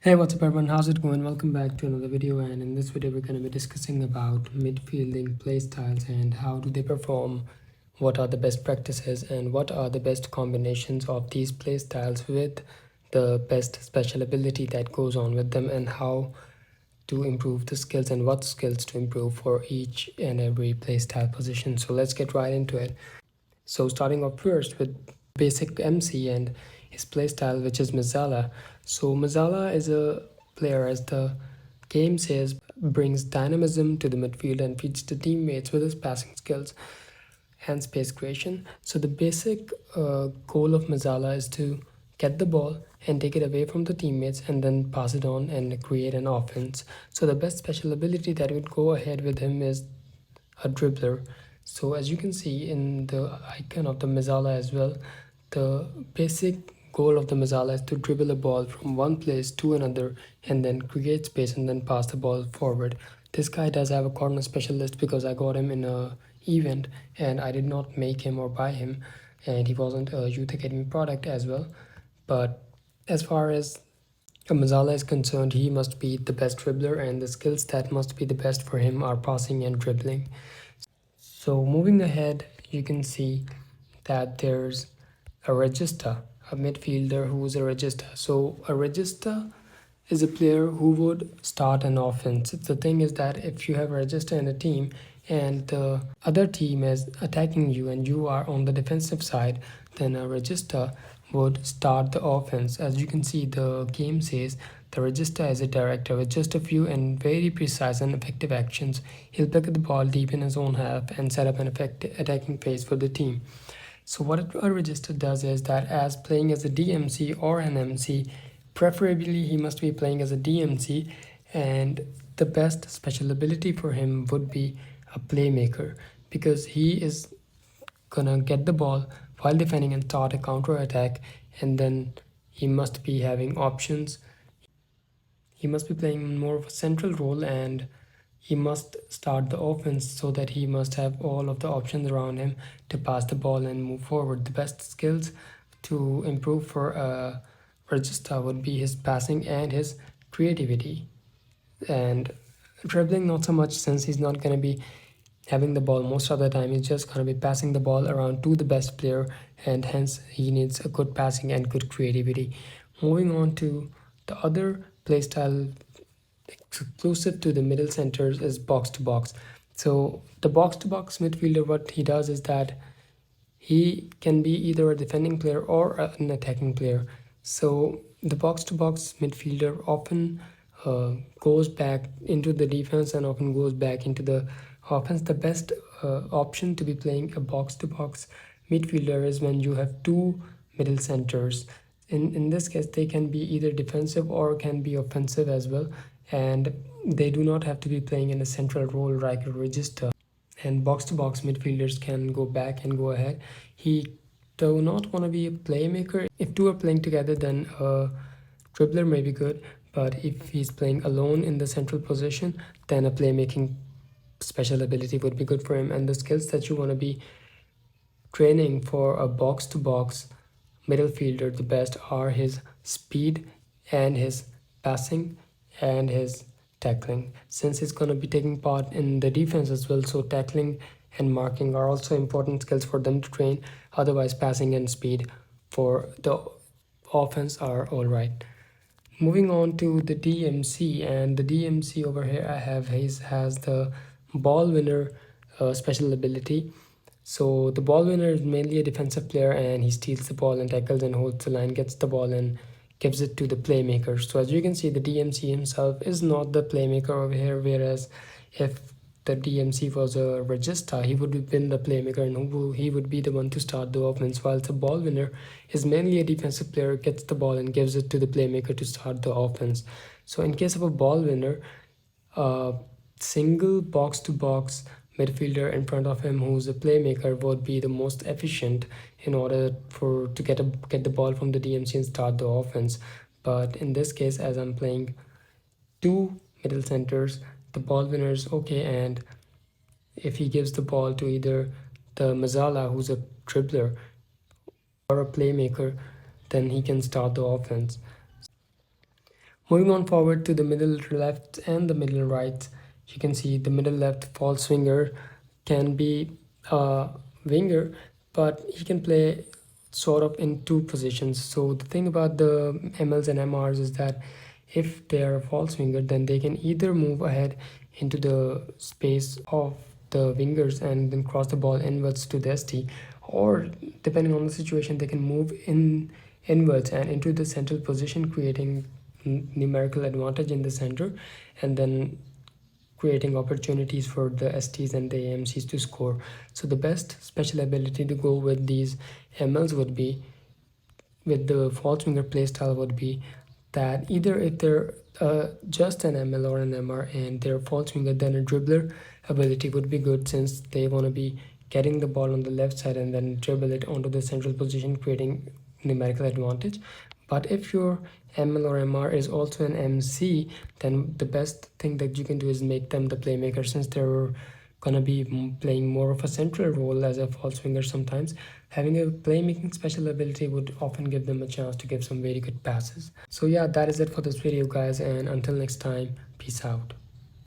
Hey, what's up everyone? How's it going? Welcome back to another video, and in this video we're going to be discussing about midfielding playstyles and how do they perform, what are the best practices, and what are the best combinations of these playstyles with the best special ability that goes on with them, and how to improve the skills and what skills to improve for each and every playstyle position. So let's get right into it. So starting off first with basic MC and his playstyle, which is Mazala. So Mazala is a player, as the game says, brings dynamism to the midfield and feeds the teammates with his passing skills and space creation. So the basic goal of Mazala is to get the ball and take it away from the teammates and then pass it on and create an offense. So the best special ability that would go ahead with him is a dribbler. So as you can see in the icon of the Mazala as well, the basic goal of the Mazala is to dribble a ball from one place to another and then create space and then pass the ball forward. This guy does have a corner specialist because I got him in a event and I did not make him or buy him, and he wasn't a Youth Academy product as well. But as far as Mazala is concerned, he must be the best dribbler, and the skills that must be the best for him are passing and dribbling. So moving ahead, you can see that there's a regista, a midfielder who is a regista. So a regista is a player who would start an offense. The thing is that if you have a regista in a team and the other team is attacking you and you are on the defensive side, then a regista would start the offense. As you can see, the game says the regista is a director with just a few and very precise and effective actions. He'll pick up the ball deep in his own half and set up an effective attacking phase for the team. So what a regista does is that, as playing as a DMC or an MC, preferably he must be playing as a DMC, and the best special ability for him would be a playmaker, because he is gonna get the ball while defending and start a counter attack, and then he must be having options. He must be playing more of a central role, and he must start the offense so that he must have all of the options around him to pass the ball and move forward. The best skills to improve for Regista would be his passing and his creativity. And dribbling, not so much, since he's not going to be having the ball most of the time. He's just going to be passing the ball around to the best player, and hence he needs a good passing and good creativity. Moving on to the other playstyle exclusive to the middle centers is box to box. So the box to box midfielder, what he does is that he can be either a defending player or an attacking player. So the box to box midfielder often goes back into the defense and often goes back into the offense. The best option to be playing a box to box midfielder is when you have two middle centers. In this case, they can be either defensive or can be offensive as well, and they do not have to be playing in a central role like a register. And box to box midfielders can go back and go ahead. He do not want to be a playmaker. If two are playing together, then a dribbler may be good, but if he's playing alone in the central position, then a playmaking special ability would be good for him. And the skills that you want to be training for a box to box middle fielder the best are his speed and his passing and his tackling, since he's going to be taking part in the defense as well. So tackling and marking are also important skills for them to train. Otherwise, passing and speed for the offense are all right. Moving on to the DMC, and the DMC over here I have has the ball winner special ability. So the ball winner is mainly a defensive player, and he steals the ball and tackles and holds the line, gets the ball and gives it to the playmaker. So as you can see, the DMC himself is not the playmaker over here, whereas if the DMC was a regista, he would have been the playmaker and he would be the one to start the offense, while the ball winner is mainly a defensive player, gets the ball and gives it to the playmaker to start the offense. So in case of a ball winner, a single box to box midfielder in front of him who's a playmaker would be the most efficient in order for to get the ball from the DMC and start the offense. But in this case, as I'm playing two middle centers, the ball winner is okay, and if he gives the ball to either the Mazala, who's a dribbler, or a playmaker, then he can start the offense. Moving on forward to the middle left and the middle right, you can see the middle left false winger can be a winger, but he can play sort of in two positions. So the thing about the MLs and MRs is that if they are a false winger, then they can either move ahead into the space of the wingers and then cross the ball inwards to the ST, or depending on the situation, they can move inwards and into the central position, creating numerical advantage in the center, and then creating opportunities for the STs and the AMCs to score. So the best special ability to go with these MLs would be, with the false winger playstyle, would be that either if they're just an ML or an MR and they're false winger, then a dribbler ability would be good, since they want to be getting the ball on the left side and then dribble it onto the central position, creating numerical advantage. But if your ML or MR is also an MC, then the best thing that you can do is make them the playmaker, since they're gonna be playing more of a central role as a false winger sometimes. Having a playmaking special ability would often give them a chance to give some very good passes. So yeah, that is it for this video, guys, and until next time, peace out.